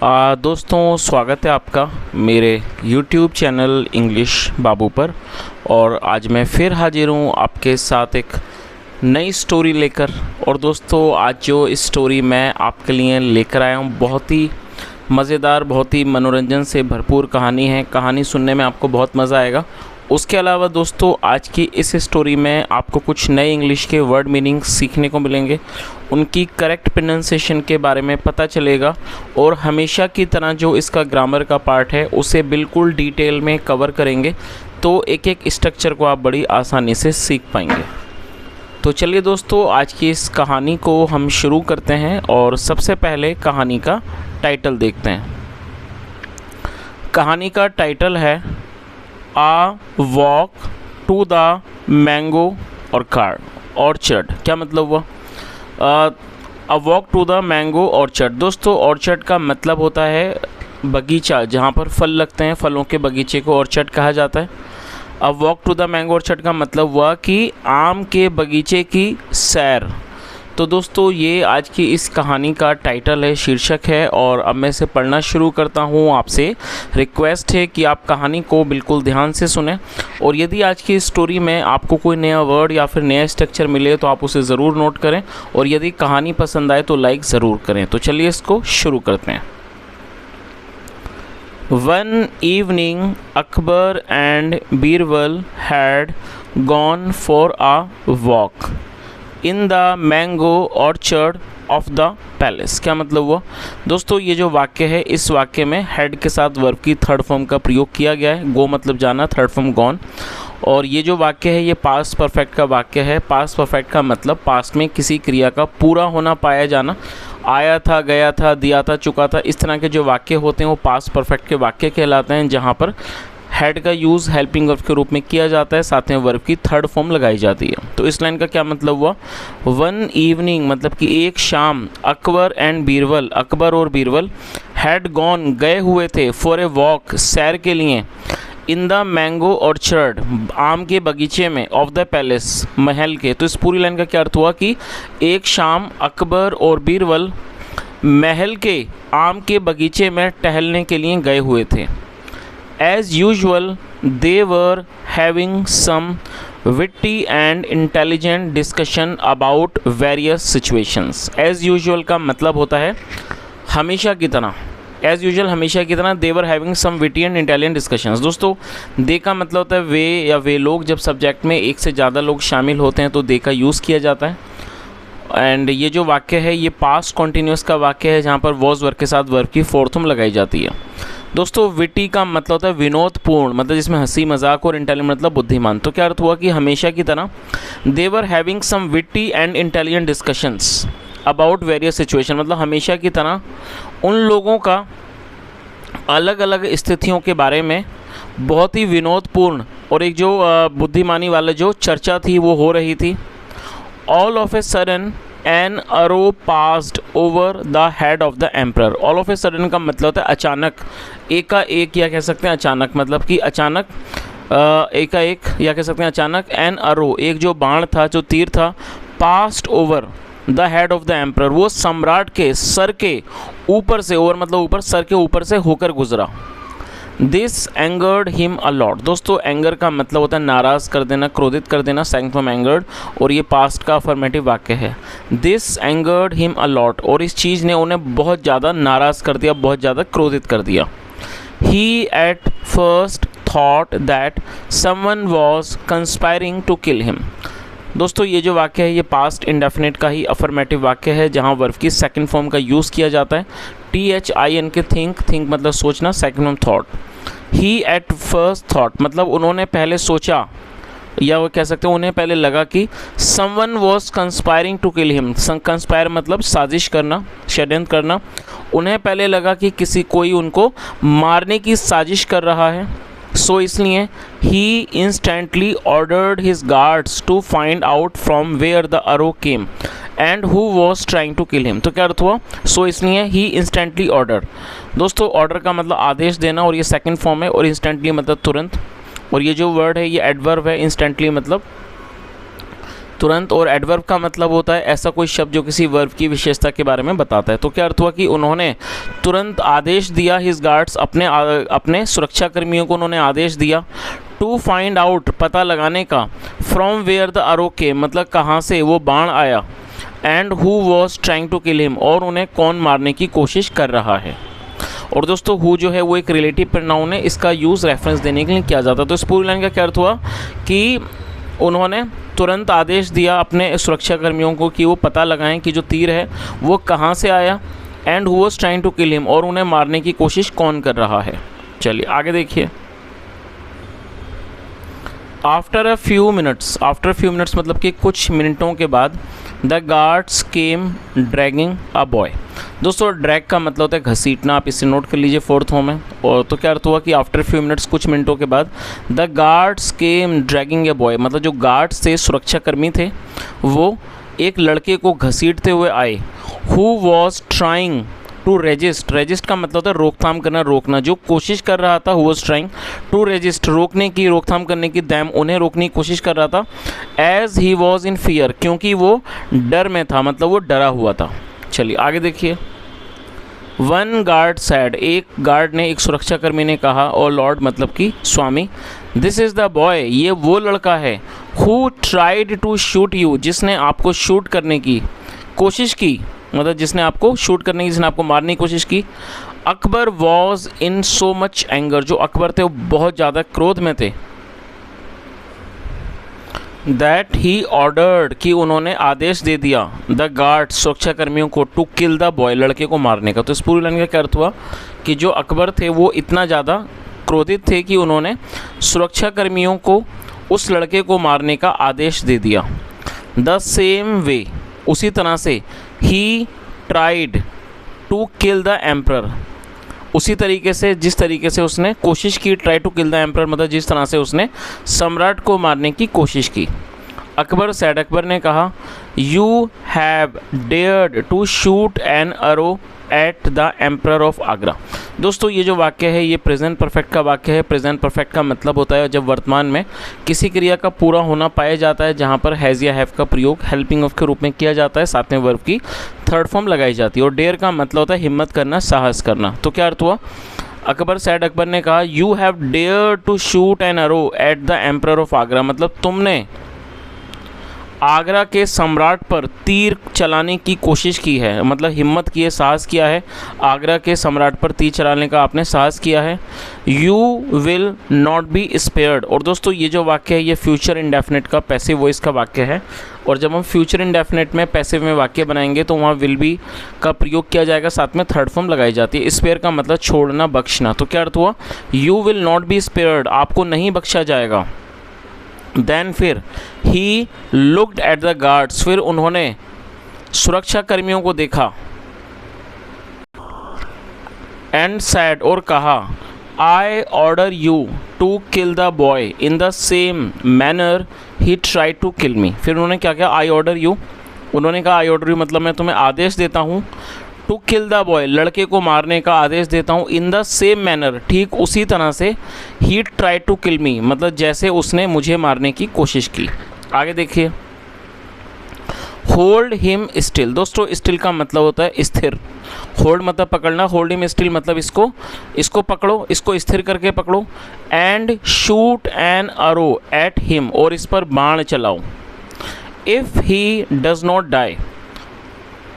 दोस्तों स्वागत है आपका मेरे YouTube चैनल इंग्लिश बाबू पर। और आज मैं फिर हाजिर हूँ आपके साथ एक नई स्टोरी लेकर। और दोस्तों आज जो इस स्टोरी मैं आपके लिए लेकर आया हूँ बहुत ही मज़ेदार, बहुत ही मनोरंजन से भरपूर कहानी है। कहानी सुनने में आपको बहुत मज़ा आएगा। उसके अलावा दोस्तों आज की इस स्टोरी में आपको कुछ नए इंग्लिश के वर्ड मीनिंग सीखने को मिलेंगे, उनकी करेक्ट प्रोनाउंसिएशन के बारे में पता चलेगा और हमेशा की तरह जो इसका ग्रामर का पार्ट है उसे बिल्कुल डिटेल में कवर करेंगे, तो एक एक स्ट्रक्चर को आप बड़ी आसानी से सीख पाएंगे। तो चलिए दोस्तों आज की इस कहानी को हम शुरू करते हैं और सबसे पहले कहानी का टाइटल देखते हैं। कहानी का टाइटल है a walk to the mango orchard. क्या मतलब हुआ? A walk to the mango orchard. दोस्तों ऑर्चर्ड का मतलब होता है बगीचा, जहाँ पर फल लगते हैं, फलों के बगीचे को ऑर्चर्ड कहा जाता है। A walk to the mango orchard का मतलब हुआ कि आम के बगीचे की सैर। तो दोस्तों ये आज की इस कहानी का टाइटल है, शीर्षक है। और अब मैं इसे पढ़ना शुरू करता हूँ। आपसे रिक्वेस्ट है कि आप कहानी को बिल्कुल ध्यान से सुनें और यदि आज की स्टोरी में आपको कोई नया वर्ड या फिर नया स्ट्रक्चर मिले तो आप उसे ज़रूर नोट करें और यदि कहानी पसंद आए तो लाइक ज़रूर करें। तो चलिए इसको शुरू करते हैं। One evening, Akbar and Birbal had gone for a walk in the mango orchard of the palace। क्या मतलब हुआ? दोस्तों ये जो वाक्य है, इस वाक्य में हेड के साथ वर्ब की थर्ड फॉर्म का प्रयोग किया गया है। गो मतलब जाना, थर्ड फॉर्म गॉन। और ये जो वाक्य है ये पास्ट परफेक्ट का वाक्य है। पास्ट परफेक्ट का मतलब पास्ट में किसी क्रिया का पूरा होना, पाया जाना। आया था, गया था, दिया था, चुका था, इस तरह के जो वाक्य होते हैं वो पास्ट परफेक्ट के वाक्य कहलाते हैं, जहाँ पर हेड का यूज़ हेल्पिंग वर्ब के रूप में किया जाता है, साथ में वर्ब की थर्ड फॉर्म लगाई जाती है। तो इस लाइन का क्या मतलब हुआ? वन इवनिंग मतलब कि एक शाम, अकबर एंड बीरबल, अकबर और बीरबल, हैड गॉन गए हुए थे, फॉर ए वॉक सैर के लिए, इन द मैंगो ऑर्चर्ड आम के बगीचे में, ऑफ द पैलेस महल के। तो इस पूरी लाइन का क्या अर्थ हुआ कि एक शाम अकबर और बीरबल महल के आम के बगीचे में टहलने के लिए गए हुए थे। As usual they were having some witty and intelligent discussion about various situations. As usual का मतलब होता है हमेशा की तरह। एज़ यूजुअल हमेशा की तरह। They were having some witty and intelligent discussions. दोस्तों दे का मतलब होता है वे या वे लोग। जब सब्जेक्ट में एक से ज़्यादा लोग शामिल होते हैं तो दे का यूज़ किया जाता है। एंड ये जो वाक्य है ये पास्ट कॉन्टीन्यूस का वाक्य है, जहाँ पर वॉज वर्ब के साथ वर्ब की फोर्थ फॉर्म लगाई जाती है। दोस्तों विटी का मतलब होता है विनोदपूर्ण, मतलब जिसमें हंसी मजाक, और इंटेलिजेंट मतलब बुद्धिमान। तो क्या अर्थ हुआ कि हमेशा की तरह they were having some witty and intelligent discussions about various situation, मतलब हमेशा की तरह उन लोगों का अलग अलग स्थितियों के बारे में बहुत ही विनोदपूर्ण और एक जो बुद्धिमानी वाला जो चर्चा थी वो हो रही थी। All of a sudden an arrow passed over the head of the emperor. All of a sudden का मतलब होता है अचानक, एकाएक, या कह सकते हैं अचानक, मतलब कि अचानक, एकाएक, या कह सकते हैं अचानक। एन अरो एक जो बाण था, जो तीर था, passed over the head of the emperor वो सम्राट के सर के ऊपर से, ओवर मतलब ऊपर, सर के ऊपर से होकर गुजरा। This angered him a lot. दोस्तों एंगर का मतलब होता है नाराज़ कर देना, क्रोधित कर देना, सेकंड फॉर्म एंगर्ड, और ये पास्ट का अफर्मेटिव वाक्य है। This angered him a lot, और इस चीज़ ने उन्हें बहुत ज़्यादा नाराज़ कर दिया, बहुत ज़्यादा क्रोधित कर दिया। He at first thought that someone was conspiring to kill him. दोस्तों ये जो वाक्य है ये पास्ट इंडेफिनिट का ही अफर्मेटिव वाक्य है, जहाँ वर्ब की सेकंड फॉर्म का यूज़ किया जाता है। THIN के थिंक, थिंक मतलब सोचना, second form thought. He at first thought मतलब उन्होंने पहले सोचा, या वो कह सकते हैं उन्हें पहले लगा कि someone was conspiring to kill him. Conspire मतलब साजिश करना, षड्यंत्र करना। उन्हें पहले लगा कि कोई उनको मारने की साजिश कर रहा है। सो इसलिए he instantly ordered his guards to find out from where the arrow came and who was trying to kill him. तो क्या अर्थ हुआ? सो इसलिए ही इंस्टेंटली ऑर्डर। दोस्तों ऑर्डर का मतलब आदेश देना, और ये सेकंड फॉर्म है, और इंस्टेंटली मतलब तुरंत। और ये जो वर्ड है ये एडवर्ब है, इंस्टेंटली मतलब तुरंत, और एडवर्ब का मतलब होता है ऐसा कोई शब्द जो किसी वर्ब की विशेषता के बारे में बताता है। तो क्या अर्थ हुआ कि उन्होंने तुरंत आदेश दिया, हिज गार्ड्स, अपने सुरक्षाकर्मियों को उन्होंने आदेश दिया, टू फाइंड आउट, पता लगाने का, फ्रॉम वेयर द अरो के, मतलब कहाँ से वो बाण आया, and who was trying to kill him, और उन्हें कौन मारने की कोशिश कर रहा है। और दोस्तों हु जो है वो एक रिलेटिव प्रोनाउन है, इसका यूज़ रेफरेंस देने के लिए किया जाता है। तो इस पूरी लाइन का क्या अर्थ हुआ कि उन्होंने तुरंत आदेश दिया अपने सुरक्षाकर्मियों को कि वो पता लगाएं कि जो तीर है वो कहाँ से आया, and who was trying to kill him, और उन्हें मारने की कोशिश कौन कर रहा है। चलिए आगे देखिए। आफ्टर फ्यू मिनट्स मतलब कि कुछ मिनटों के बाद, the guards came dragging a boy. दोस्तों ड्रैग का मतलब होता है घसीटना, आप इसे नोट कर लीजिए फोर्थ फॉर्म में। और तो क्या अर्थ हुआ कि आफ्टर फ्यू मिनट्स, कुछ मिनटों के बाद, the guards came dragging a boy, मतलब जो गार्ड्स थे, सुरक्षाकर्मी थे, वो एक लड़के को घसीटते हुए आए। Who was trying to resist का मतलब होता है रोकथाम करना, रोकना, जो कोशिश कर रहा था, who was trying to resist, रोकने की, रोकथाम करने की, दैम, उन्हें रोकने की कोशिश कर रहा था, as he was in fear, क्योंकि वो डर में था, मतलब वो डरा हुआ था। चलिए आगे देखिए। वन गार्ड सैड, एक गार्ड ने, एक सुरक्षाकर्मी ने कहा, ओ लॉर्ड मतलब कि स्वामी, दिस इज़ द बॉय, ये वो लड़का है, who tried to shoot you, जिसने आपको शूट करने की कोशिश की, मतलब जिसने आपको शूट करने की, जिसने आपको मारने की कोशिश की। Akbar was in so much anger, जो अकबर थे वो बहुत ज़्यादा क्रोध में थे। दैट ही ऑर्डर्ड, कि उन्होंने आदेश दे दिया, द गार्ड, सुरक्षाकर्मियों को, टू किल द बॉय, लड़के को मारने का। तो इस पूरी लाइन का क्या अर्थ हुआ कि जो अकबर थे वो इतना ज़्यादा क्रोधित थे कि उन्होंने सुरक्षाकर्मियों को उस लड़के को मारने का आदेश दे दिया। द सेम वे, उसी तरह से, he tried to kill the emperor, उसी तरीके से, जिस तरीके से उसने कोशिश की, try to kill the emperor मतलब जिस तरह से उसने सम्राट को मारने की कोशिश की। अकबर सैड, अकबर ने कहा, you have dared to shoot an arrow at the emperor of Agra. दोस्तों ये जो वाक्य है ये प्रेजेंट परफेक्ट का वाक्य है। प्रेजेंट परफेक्ट का मतलब होता है जब वर्तमान में किसी क्रिया का पूरा होना पाया जाता है, जहाँ पर हैज़ या हैव का प्रयोग हेल्पिंग ऑफ के रूप में किया जाता है, साथ में वर्ब की थर्ड फॉर्म लगाई जाती है। और डेयर का मतलब होता है हिम्मत करना, साहस करना। तो क्या अर्थ हुआ, अकबर सैड, अकबर ने कहा, you have dare to shoot an arrow at the emperor of Agra, मतलब तुमने आगरा के सम्राट पर तीर चलाने की कोशिश की है, मतलब हिम्मत की है, साहस किया है, आगरा के सम्राट पर तीर चलाने का आपने साहस किया है। You will not be spared. और दोस्तों ये जो वाक्य है ये फ्यूचर इंडेफिनिट का पैसिव वॉइस का वाक्य है, और जब हम फ्यूचर इंडेफिनिट में पैसिव में वाक्य बनाएंगे तो वहाँ विल बी का प्रयोग किया जाएगा, साथ में थर्ड फॉर्म लगाई जाती है। स्पेयर का मतलब छोड़ना, बख्शना। तो क्या अर्थ हुआ, you will not be spared, आपको नहीं बख्शा जाएगा। देन फिर he looked at the guards, फिर उन्होंने सुरक्षा कर्मियों को देखा, एंड सैड, और कहा, I order you to kill the boy in the same manner he try to kill me. फिर उन्होंने क्या किया, आई ऑर्डर यू, उन्होंने कहा आई ऑर्डर यू मतलब मैं तुम्हें आदेश देता हूँ, टू किल द बॉय, लड़के को मारने का आदेश देता हूँ, इन द सेम मैनर, ठीक उसी तरह से, ही ट्राई टू किल मी मतलब जैसे उसने मुझे मारने की कोशिश की। आगे देखिए। होल्ड हिम स्टिल, दोस्तों स्टिल का मतलब होता है स्थिर, होल्ड मतलब पकड़ना, होल्ड हिम स्टिल मतलब इसको पकड़ो, इसको स्थिर करके पकड़ो, and shoot an arrow at him, और इस पर बाण चलाओ, if he does not die,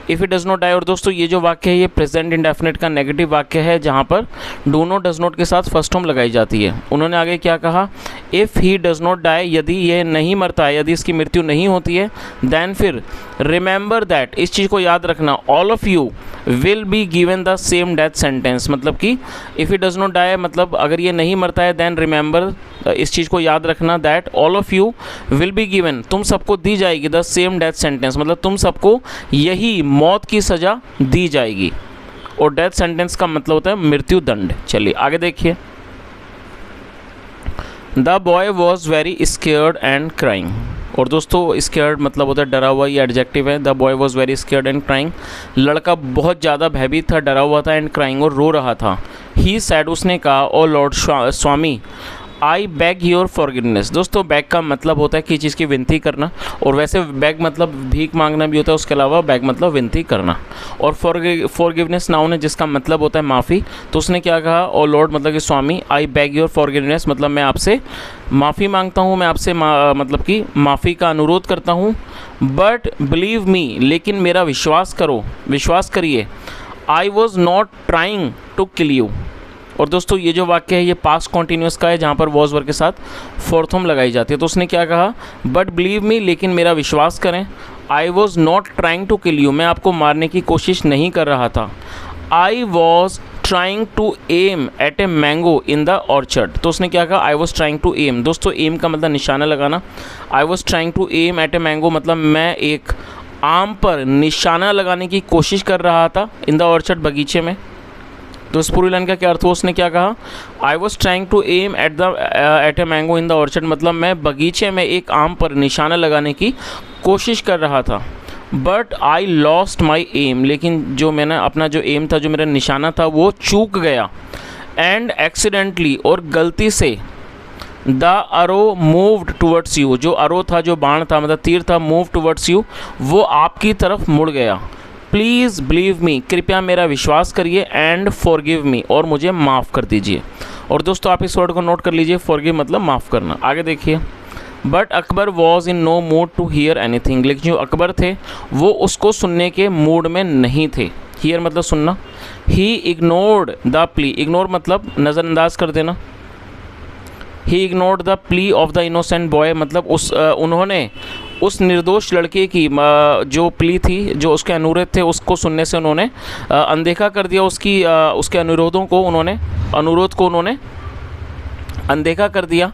if it does not die. और दोस्तों ये जो वाक्य है ये प्रेजेंट इंडेफिनिट का नेगेटिव वाक्य है, जहाँ पर डू नॉट डज नॉट के साथ फर्स्ट फॉर्म लगाई जाती है। उन्होंने आगे क्या कहा, if he does not die, यदि ये नहीं मरता है, यदि इसकी मृत्यु नहीं होती है, देन फिर रिमेंबर दैट, इस चीज़ को याद रखना, all of you will be given the same death sentence, मतलब कि if he does not die मतलब अगर ये नहीं मरता है, देन रिमेंबर, इस चीज़ को याद रखना, that all of you will be given, तुम सबको दी जाएगी, द सेम डेथ सेंटेंस मतलब तुम सबको यही मौत की सज़ा दी जाएगी। और डेथ सेंटेंस का मतलब होता है मृत्यु दंड। चलिए आगे देखिए। The boy was very scared and crying, और दोस्तों स्केयर्ड मतलब होता है डरा हुआ, ये एडजेक्टिव है। The boy was very scared and crying, लड़का बहुत ज़्यादा भयभीत था, डरा हुआ था, एंड क्राइंग और रो रहा था। ही सैड, उसने कहा, ओ लॉर्ड स्वामी, आई बैग योर फॉरगिवनेस। दोस्तों बैग का मतलब होता है किसी चीज़ की विनती करना, और वैसे बैग मतलब भीख मांगना भी होता है, उसके अलावा बैग मतलब विनती करना। और फॉरगिवनेस नाउन है जिसका मतलब होता है माफ़ी। तो उसने क्या कहा, ओ लॉर्ड मतलब कि स्वामी, आई बैग योर फॉरगिवनेस मतलब मैं आपसे माफ़ी मांगता हूँ, मैं आपसे मतलब कि माफ़ी का अनुरोध करता हूँ। बट बिलीव मी, लेकिन मेरा विश्वास करो, विश्वास करिए, I was not trying to kill you. और दोस्तों ये जो वाक्य है ये पास्ट कॉन्टीन्यूस का है, जहाँ पर वॉज वर्ब के साथ फोर्थ फॉर्म लगाई जाती है। तो उसने क्या कहा, बट बिलीव मी, लेकिन मेरा विश्वास करें, I was not trying to kill you, मैं आपको मारने की कोशिश नहीं कर रहा था। I was trying to aim at a mango in the orchard. तो उसने क्या कहा, I was trying to aim. दोस्तों एम का मतलब निशाना लगाना। I was trying to aim at a mango मतलब मैं एक आम पर निशाना लगाने की कोशिश कर रहा था, इन द ऑर्चर्ड बगीचे में। तो इस पूरी लाइन का क्या अर्थ हुआ, उसने क्या कहा, I was trying to aim at a mango in the orchard मतलब मैं बगीचे में एक आम पर निशाना लगाने की कोशिश कर रहा था। But I lost my aim, लेकिन जो मैंने अपना जो एम था, जो मेरा निशाना था वो चूक गया। एंड एक्सीडेंटली, और गलती से, the arrow moved towards you, जो अरो था, जो बाण था मतलब तीर था, मूव टूवर्ड्स यू, वो आपकी तरफ मुड़ गया। प्लीज़ बिलीव मी, कृपया मेरा विश्वास करिए, एंड फॉरगिव मी, और मुझे माफ़ कर दीजिए। और दोस्तों आप इस वर्ड को नोट कर लीजिए, फॉरगिव मतलब माफ़ करना। आगे देखिए, but Akbar was in no mood to hear anything, लेकिन जो अकबर थे वो उसको सुनने के मूड में नहीं थे। हियर मतलब सुनना। ही इग्नोर्ड द प्ली, इग्नोर मतलब नज़रअंदाज कर देना। ही ignored the plea of the innocent boy मतलब उन्होंने उस निर्दोष लड़के की जो प्ली थी, जो उसके अनुरोध थे, उसको सुनने से उन्होंने अनदेखा कर दिया। उसके अनुरोध को उन्होंने अनदेखा कर दिया।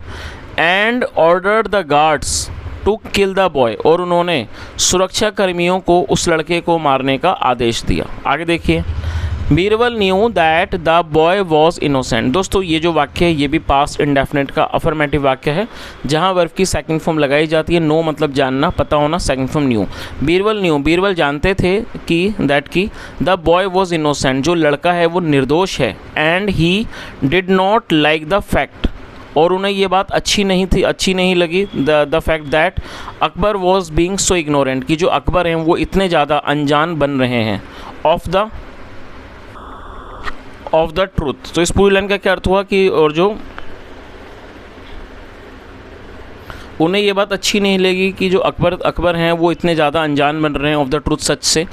And ordered the guards to kill the boy, और उन्होंने सुरक्षा कर्मियों को उस लड़के को मारने का आदेश दिया। आगे देखिए, Birbal knew that the boy was innocent. दोस्तों ये जो वाक्य है ये भी पास्ट इंडेफिनिट का अफर्मेटिव वाक्य है, जहाँ वर्ब की सेकंड फॉर्म लगाई जाती है। नो मतलब जानना, पता होना, second form new. Birbal new, Birbal जानते थे कि दैट की द बॉय वॉज इनोसेंट, जो लड़का है वो निर्दोष है। And he did not like the fact, और उन्हें ये बात अच्छी नहीं लगी the fact that Akbar was being so ignorant, कि जो अकबर हैं वो इतने ज़्यादा अनजान बन रहे हैं ऑफ द ट्रूथ। तो इस पूरी लाइन का क्या अर्थ हुआ कि और जो उन्हें ये बात अच्छी नहीं लगी कि जो अकबर हैं वो इतने ज़्यादा अनजान बन रहे हैं ऑफ द ट्रूथ, सच से।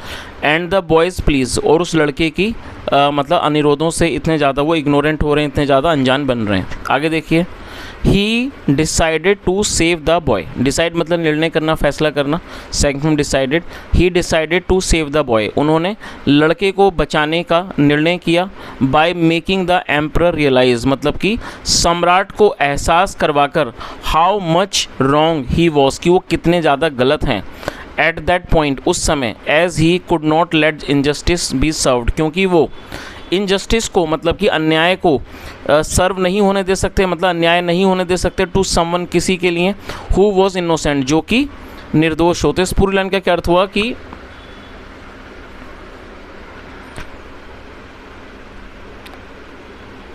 एंड द बॉयज़ प्लीज़, और उस लड़के की मतलब अनुरोधों से इतने ज़्यादा वो इग्नोरेंट हो रहे हैं, इतने ज़्यादा अनजान बन रहे हैं। आगे देखिए, he decided to save the boy. Decide मतलब निर्णय करना, फैसला करना, second form decided. He decided to save the boy, उन्होंने लड़के को बचाने का निर्णय किया। By making the emperor realise मतलब कि सम्राट को एहसास करवाकर how much wrong he was, कि वो कितने ज़्यादा गलत हैं। एट दैट पॉइंट, उस समय, as he could not let injustice be served, क्योंकि वो इनजस्टिस को मतलब कि अन्याय को सर्व नहीं होने दे सकते, मतलब अन्याय नहीं होने दे सकते टू समवन किसी के लिए, हु वॉज इनोसेंट जो कि निर्दोष होते। इस पूरी लाइन का क्या अर्थ हुआ कि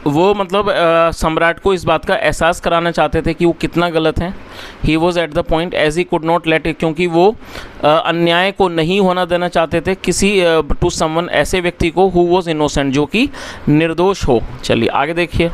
वो मतलब सम्राट को इस बात का एहसास कराना चाहते थे कि वो कितना गलत हैं। He was at the point as he could not let it, क्योंकि वो अन्याय को नहीं होना देना चाहते थे किसी टू समवन ऐसे व्यक्ति को हु वॉज इनोसेंट जो कि निर्दोष हो। चलिए आगे देखिए,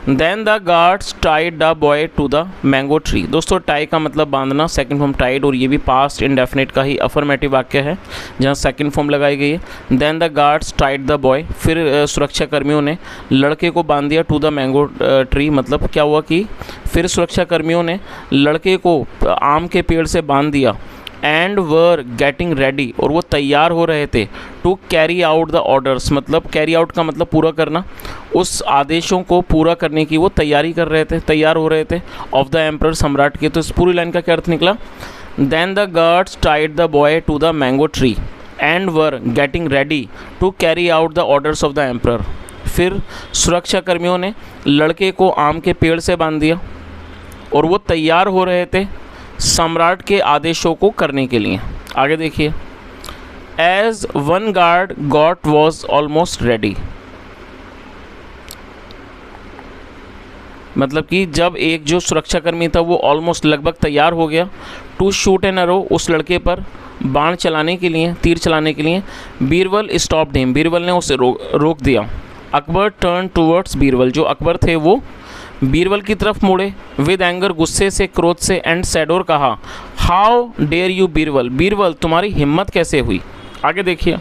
then the guards tied the boy to the mango tree. दोस्तों टाई का मतलब बांधना, सेकंड फॉर्म टाइड, और ये भी पास्ट इंडेफिनिट का ही अफर्मेटिव वाक्य है जहाँ सेकंड फॉर्म लगाई गई है। Then the guards tied the boy, फिर सुरक्षा कर्मियों ने लड़के को बांध दिया टू द मैंगो ट्री, मतलब क्या हुआ कि फिर सुरक्षा कर्मियों ने लड़के को आम के पेड़ से बांध दिया। एंड वर गेटिंग रेडी, और वो तैयार हो रहे थे to carry out the orders, मतलब कैरी आउट का मतलब पूरा करना, उस आदेशों को पूरा करने की वो तैयारी कर रहे थे, तैयार हो रहे थे ऑफ द एम्परर, सम्राट के। तो इस पूरी लाइन का क्या अर्थ निकला, then the guards tied the boy to the mango tree and were getting ready to carry out the orders of the emperor. फिर सुरक्षा कर्मियों ने लड़के को आम के पेड़ से बांध दिया और वो तैयार हो रहे थे सम्राट के आदेशों को करने के लिए। आगे देखिए, as one guard got was almost ready. मतलब कि जब एक जो सुरक्षाकर्मी था वो ऑलमोस्ट लगभग तैयार हो गया टू शूट एन एरो, उस लड़के पर बाण चलाने के लिए, तीर चलाने के लिए, बीरबल स्टॉप्ड हिम, बीरबल ने उसे रोक दिया। अकबर टर्न टूवर्ड्स बीरबल, जो अकबर थे वो बीरबल की तरफ मुड़े, विद एंगर, गुस्से से, क्रोध से, एंड सैड, और कहा, how dare you Birbal, Birbal तुम्हारी हिम्मत कैसे हुई। आगे देखिए,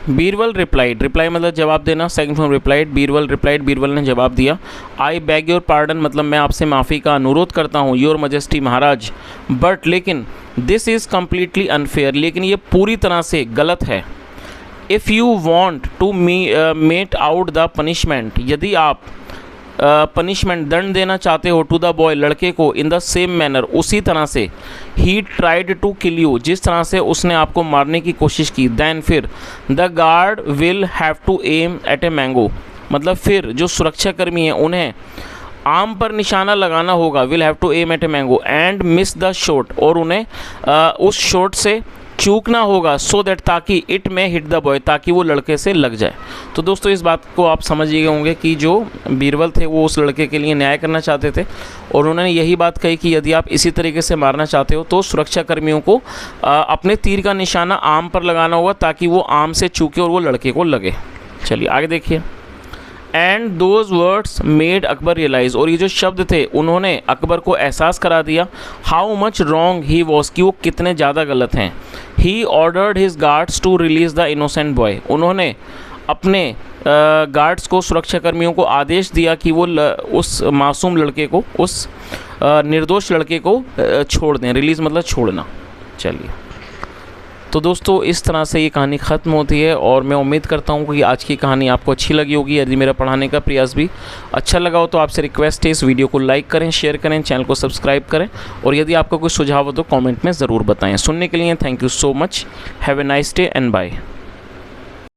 बीरबल रिप्लाइड, रिप्लाई मतलब जवाब देना, second form replied, Birbal replied, Birbal ने जवाब दिया, आई बैग योर पार्डन, मतलब मैं आपसे माफ़ी का अनुरोध करता हूँ, योर मजेस्टी महाराज, बट लेकिन दिस इज़ कम्प्लीटली अनफेयर, लेकिन ये पूरी तरह से गलत है। If you want to mete out the punishment, यदि आप पनिशमेंट दंड देना चाहते हो टू द बॉय, लड़के को, इन द सेम मैनर, उसी तरह से, he tried to kill you, जिस तरह से उसने आपको मारने की कोशिश की, देन फिर the guard will have to aim at a mango, मतलब फिर जो सुरक्षाकर्मी हैं उन्हें आम पर निशाना लगाना होगा, will have to aim at a mango, and miss the shot, और उन्हें उस शॉट से चूकना होगा, सो दैट, ताकि it may hit the boy, ताकि वो लड़के से लग जाए। तो दोस्तों इस बात को आप समझ गए होंगे कि जो बीरबल थे वो उस लड़के के लिए न्याय करना चाहते थे, और उन्होंने यही बात कही कि यदि आप इसी तरीके से मारना चाहते हो तो सुरक्षा कर्मियों को अपने तीर का निशाना आम पर लगाना होगा, ताकि वो आम से चूके और वो लड़के को लगे। चलिए आगे देखिए, and those words made Akbar realise, और ये जो शब्द थे उन्होंने अकबर को एहसास करा दिया, how much wrong he was, कि वो कितने ज़्यादा गलत हैं। He ordered his guards to release the innocent boy, उन्होंने अपने गार्ड्स को, सुरक्षाकर्मियों को आदेश दिया कि वो उस मासूम लड़के को, उस निर्दोष लड़के को छोड़ दें, रिलीज़ मतलब छोड़ना। चलिए, तो दोस्तों इस तरह से ये कहानी ख़त्म होती है, और मैं उम्मीद करता हूँ कि आज की कहानी आपको अच्छी लगी होगी। यदि मेरा पढ़ाने का प्रयास भी अच्छा लगा हो तो आपसे रिक्वेस्ट है इस वीडियो को लाइक करें, शेयर करें, चैनल को सब्सक्राइब करें, और यदि आपका कोई सुझाव हो तो कमेंट में ज़रूर बताएं। सुनने के लिए thank you so much, have a nice day and bye.